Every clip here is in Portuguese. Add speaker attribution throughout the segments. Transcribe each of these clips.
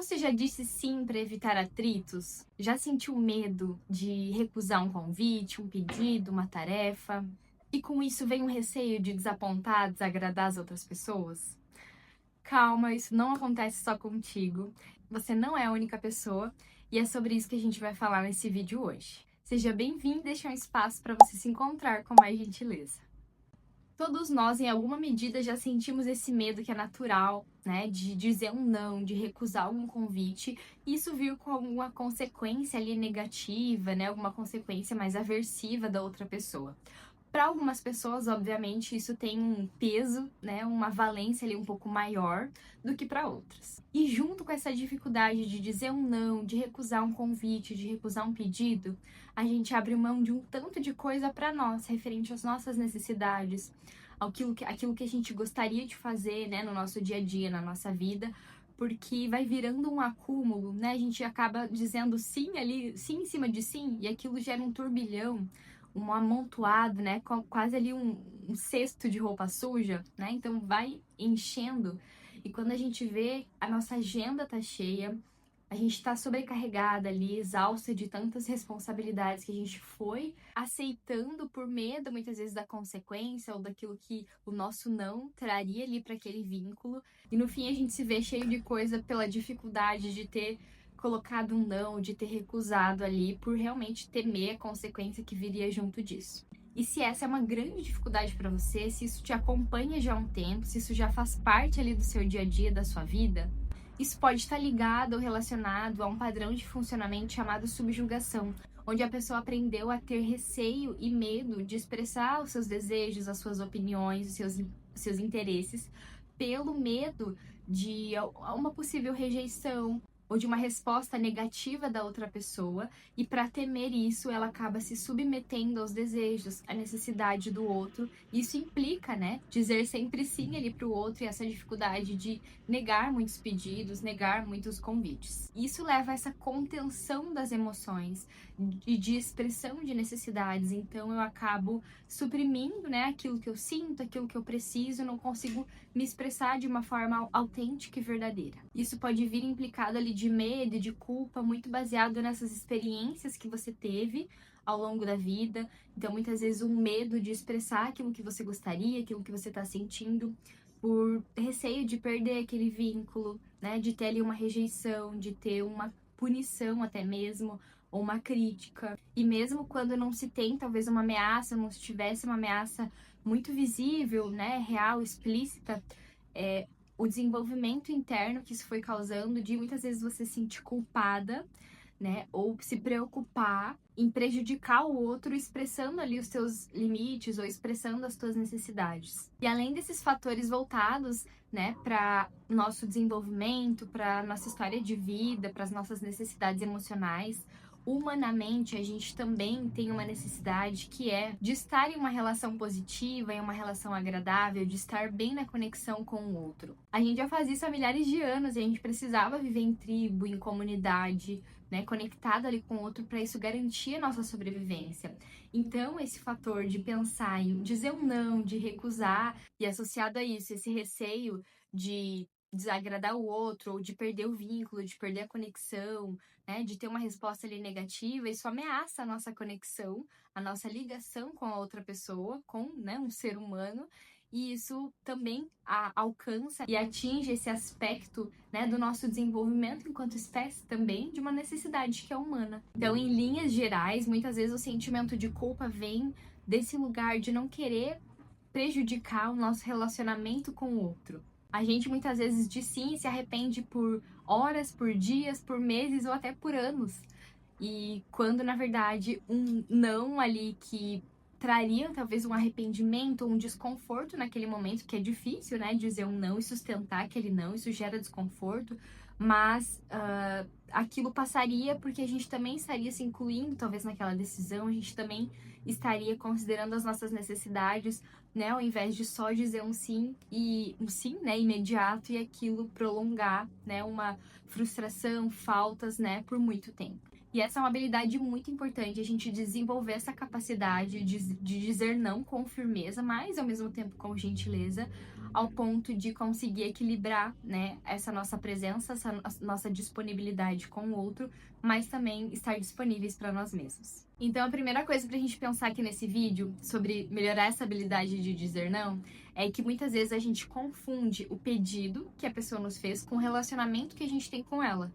Speaker 1: Você já disse sim para evitar atritos? Já sentiu medo de recusar um convite, um pedido, uma tarefa? E com isso vem um receio de desapontar, desagradar as outras pessoas? Calma, isso não acontece só contigo. Você não é a única pessoa e é sobre isso que a gente vai falar nesse vídeo hoje. Seja bem-vindo, deixa um espaço para você se encontrar com mais gentileza. Todos nós, em alguma medida, já sentimos esse medo que é natural, né, de dizer um não, de recusar algum convite, e isso vir com alguma consequência ali negativa, né, alguma consequência mais aversiva da outra pessoa. Para algumas pessoas, obviamente, isso tem um peso, né, uma valência ali um pouco maior do que para outras. E junto com essa dificuldade de dizer um não, de recusar um convite, de recusar um pedido, a gente abre mão de um tanto de coisa para nós, referente às nossas necessidades, aquilo que a gente gostaria de fazer, né, no nosso dia a dia, na nossa vida, porque vai virando um acúmulo, né? A gente acaba dizendo sim ali, sim em cima de sim, e aquilo gera um turbilhão, um amontoado, né? Quase ali um cesto de roupa suja, né? Então vai enchendo. E quando a gente vê, a nossa agenda tá cheia, a gente tá sobrecarregada ali, exausta de tantas responsabilidades que a gente foi aceitando por medo, muitas vezes, da consequência ou daquilo que o nosso não traria ali para aquele vínculo. E no fim a gente se vê cheio de coisa pela dificuldade de ter colocado um não, de ter recusado ali, por realmente temer a consequência que viria junto disso. E se essa é uma grande dificuldade para você, se isso te acompanha já há um tempo, se isso já faz parte ali do seu dia a dia, da sua vida, isso pode estar ligado ou relacionado a um padrão de funcionamento chamado subjugação, onde a pessoa aprendeu a ter receio e medo de expressar os seus desejos, as suas opiniões, os seus interesses, pelo medo de uma possível rejeição ou de uma resposta negativa da outra pessoa, e para temer isso, ela acaba se submetendo aos desejos, à necessidade do outro. Isso implica, né, dizer sempre sim ali para o outro, e essa dificuldade de negar muitos pedidos, negar muitos convites. Isso leva a essa contenção das emoções e de expressão de necessidades. Então eu acabo suprimindo, né, aquilo que eu sinto, aquilo que eu preciso, não consigo me expressar de uma forma autêntica e verdadeira. Isso pode vir implicado ali de medo e de culpa, muito baseado nessas experiências que você teve ao longo da vida. Então, muitas vezes, um medo de expressar aquilo que você gostaria, aquilo que você está sentindo, por receio de perder aquele vínculo, né? De ter ali uma rejeição, de ter uma punição até mesmo, ou uma crítica. E mesmo quando não se tem, talvez, uma ameaça, não se tivesse uma ameaça muito visível, né? Real, explícita, o desenvolvimento interno que isso foi causando, de muitas vezes você se sentir culpada, né? Ou se preocupar em prejudicar o outro, expressando ali os seus limites ou expressando as suas necessidades. E além desses fatores voltados, né, para nosso desenvolvimento, para nossa história de vida, para as nossas necessidades emocionais, humanamente a gente também tem uma necessidade que é de estar em uma relação positiva, em uma relação agradável, de estar bem na conexão com o outro. A gente já faz isso há milhares de anos e a gente precisava viver em tribo, em comunidade, né, conectado ali com o outro, para isso garantir a nossa sobrevivência. Então, esse fator de pensar em dizer um não, de recusar, e associado a isso, esse receio de desagradar o outro, ou de perder o vínculo, de perder a conexão, né, de ter uma resposta ali negativa, isso ameaça a nossa conexão, a nossa ligação com a outra pessoa, com, né, um ser humano, e isso também alcança e atinge esse aspecto, né, do nosso desenvolvimento enquanto espécie também, de uma necessidade que é humana. Então, em linhas gerais, muitas vezes o sentimento de culpa vem desse lugar de não querer prejudicar o nosso relacionamento com o outro. A gente muitas vezes diz sim e se arrepende por horas, por dias, por meses ou até por anos. E quando, na verdade, um não ali que traria talvez um arrependimento ou um desconforto naquele momento, que é difícil, né, dizer um não e sustentar aquele não, isso gera desconforto, mas aquilo passaria porque a gente também estaria se incluindo talvez naquela decisão, a gente também estaria considerando as nossas necessidades, né, ao invés de só dizer um sim, né, imediato, e aquilo prolongar, né, uma frustração, faltas, né, por muito tempo. E essa é uma habilidade muito importante, a gente desenvolver essa capacidade de dizer não com firmeza, mas ao mesmo tempo com gentileza, ao ponto de conseguir equilibrar, né, essa nossa presença, essa nossa disponibilidade com o outro, mas também estar disponíveis para nós mesmos. Então, a primeira coisa pra gente pensar aqui nesse vídeo sobre melhorar essa habilidade de dizer não é que muitas vezes a gente confunde o pedido que a pessoa nos fez com o relacionamento que a gente tem com ela.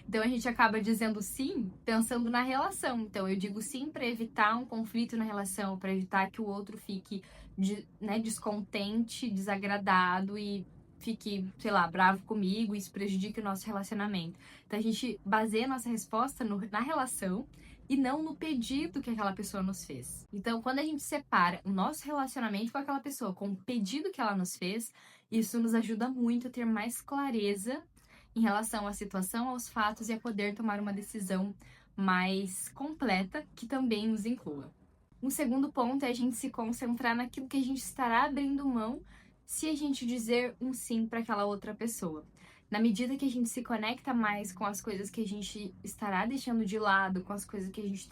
Speaker 1: Então a gente acaba dizendo sim pensando na relação. Então eu digo sim para evitar um conflito na relação, para evitar que o outro fique, né, descontente, desagradado e fique, sei lá, bravo comigo, e isso prejudica o nosso relacionamento. Então a gente baseia a nossa resposta na relação e não no pedido que aquela pessoa nos fez. Então, quando a gente separa o nosso relacionamento com aquela pessoa com o pedido que ela nos fez, isso nos ajuda muito a ter mais clareza em relação à situação, aos fatos e a poder tomar uma decisão mais completa que também nos inclua. Um segundo ponto é a gente se concentrar naquilo que a gente estará abrindo mão se a gente dizer um sim para aquela outra pessoa. Na medida que a gente se conecta mais com as coisas que a gente estará deixando de lado, com as coisas que a gente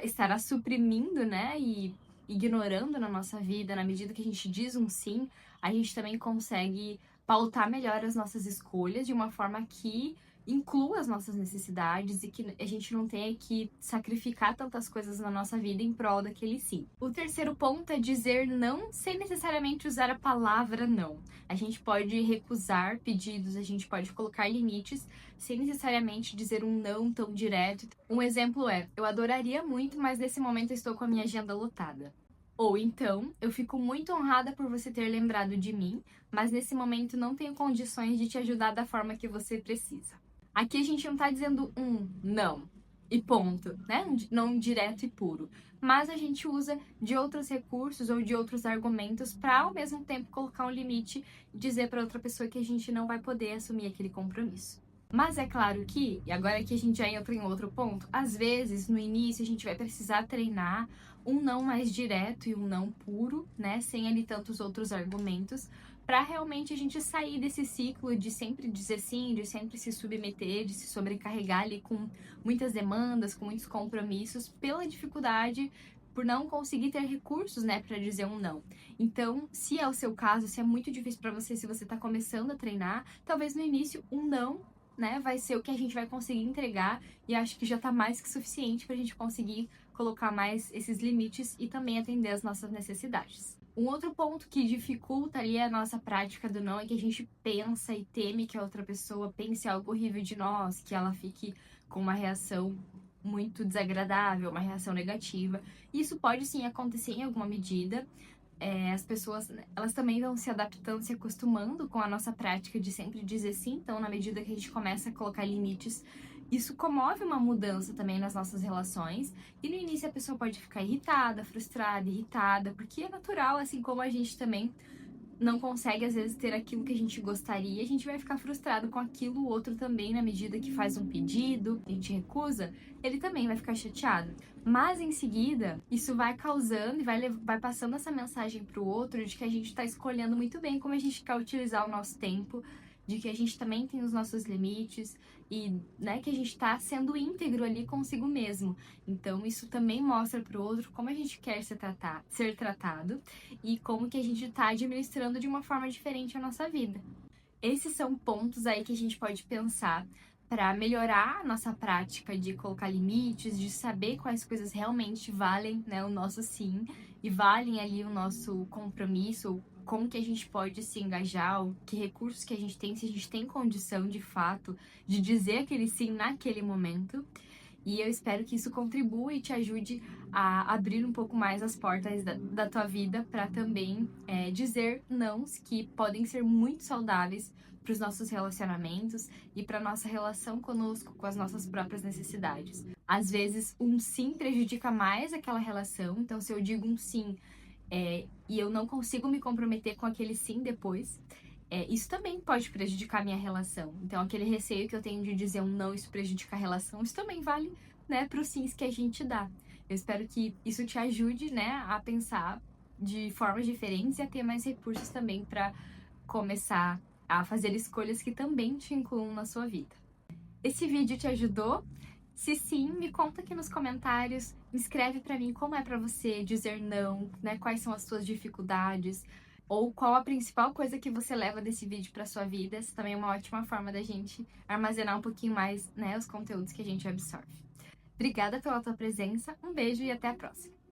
Speaker 1: estará suprimindo, né, e ignorando na nossa vida, na medida que a gente diz um sim, a gente também consegue pautar melhor as nossas escolhas de uma forma que inclua as nossas necessidades e que a gente não tenha que sacrificar tantas coisas na nossa vida em prol daquele sim. O terceiro ponto é dizer não sem necessariamente usar a palavra não. A gente pode recusar pedidos, a gente pode colocar limites sem necessariamente dizer um não tão direto. Um exemplo é: eu adoraria muito, mas nesse momento eu estou com a minha agenda lotada. Ou então, eu fico muito honrada por você ter lembrado de mim, mas nesse momento não tenho condições de te ajudar da forma que você precisa. Aqui a gente não tá dizendo um não e ponto, né? Não direto e puro. Mas a gente usa de outros recursos ou de outros argumentos para ao mesmo tempo colocar um limite e dizer para outra pessoa que a gente não vai poder assumir aquele compromisso. Mas é claro que, e agora que a gente já entra em outro ponto, às vezes no início a gente vai precisar treinar um não mais direto e um não puro, né? Sem ali tantos outros argumentos, para realmente a gente sair desse ciclo de sempre dizer sim, de sempre se submeter, de se sobrecarregar ali com muitas demandas, com muitos compromissos, pela dificuldade por não conseguir ter recursos, né, para dizer um não. Então, se é o seu caso, se é muito difícil para você, se você tá começando a treinar, talvez no início um não, né, vai ser o que a gente vai conseguir entregar, e acho que já tá mais que suficiente pra gente conseguir colocar mais esses limites e também atender as nossas necessidades. Um outro ponto que dificulta ali a nossa prática do não é que a gente pensa e teme que a outra pessoa pense algo horrível de nós, que ela fique com uma reação muito desagradável, uma reação negativa. Isso pode sim acontecer em alguma medida. As pessoas, elas também vão se adaptando, se acostumando com a nossa prática de sempre dizer sim. Então, na medida que a gente começa a colocar limites, isso comove uma mudança também nas nossas relações. E no início a pessoa pode ficar irritada, frustrada, irritada, porque é natural, assim como a gente também não consegue às vezes ter aquilo que a gente gostaria, a gente vai ficar frustrado com aquilo, o outro também, na medida que faz um pedido, a gente recusa, ele também vai ficar chateado. Mas em seguida, isso vai causando e vai passando essa mensagem pro outro de que a gente tá escolhendo muito bem como a gente quer utilizar o nosso tempo, de que a gente também tem os nossos limites e, né, que a gente tá sendo íntegro ali consigo mesmo. Então, isso também mostra pro outro como a gente quer ser tratado e como que a gente tá administrando de uma forma diferente a nossa vida. Esses são pontos aí que a gente pode pensar para melhorar a nossa prática de colocar limites, de saber quais coisas realmente valem, né, o nosso sim e valem ali o nosso compromisso, como que a gente pode se engajar, que recursos que a gente tem, se a gente tem condição de fato de dizer aquele sim naquele momento. E eu espero que isso contribua e te ajude a abrir um pouco mais as portas da tua vida para também dizer nãos que podem ser muito saudáveis para os nossos relacionamentos e para nossa relação conosco, com as nossas próprias necessidades. Às vezes, um sim prejudica mais aquela relação, então se eu digo um sim e eu não consigo me comprometer com aquele sim depois, isso também pode prejudicar a minha relação. Então, aquele receio que eu tenho de dizer um não, isso prejudica a relação, isso também vale, né, para os sims que a gente dá. Eu espero que isso te ajude, né, a pensar de formas diferentes e a ter mais recursos também para começar a fazer escolhas que também te incluam na sua vida. Esse vídeo te ajudou? Se sim, me conta aqui nos comentários, escreve pra mim como é pra você dizer não, né? Quais são as suas dificuldades, ou qual a principal coisa que você leva desse vídeo pra sua vida. Essa também é uma ótima forma da gente armazenar um pouquinho mais, né, os conteúdos que a gente absorve. Obrigada pela tua presença, um beijo e até a próxima!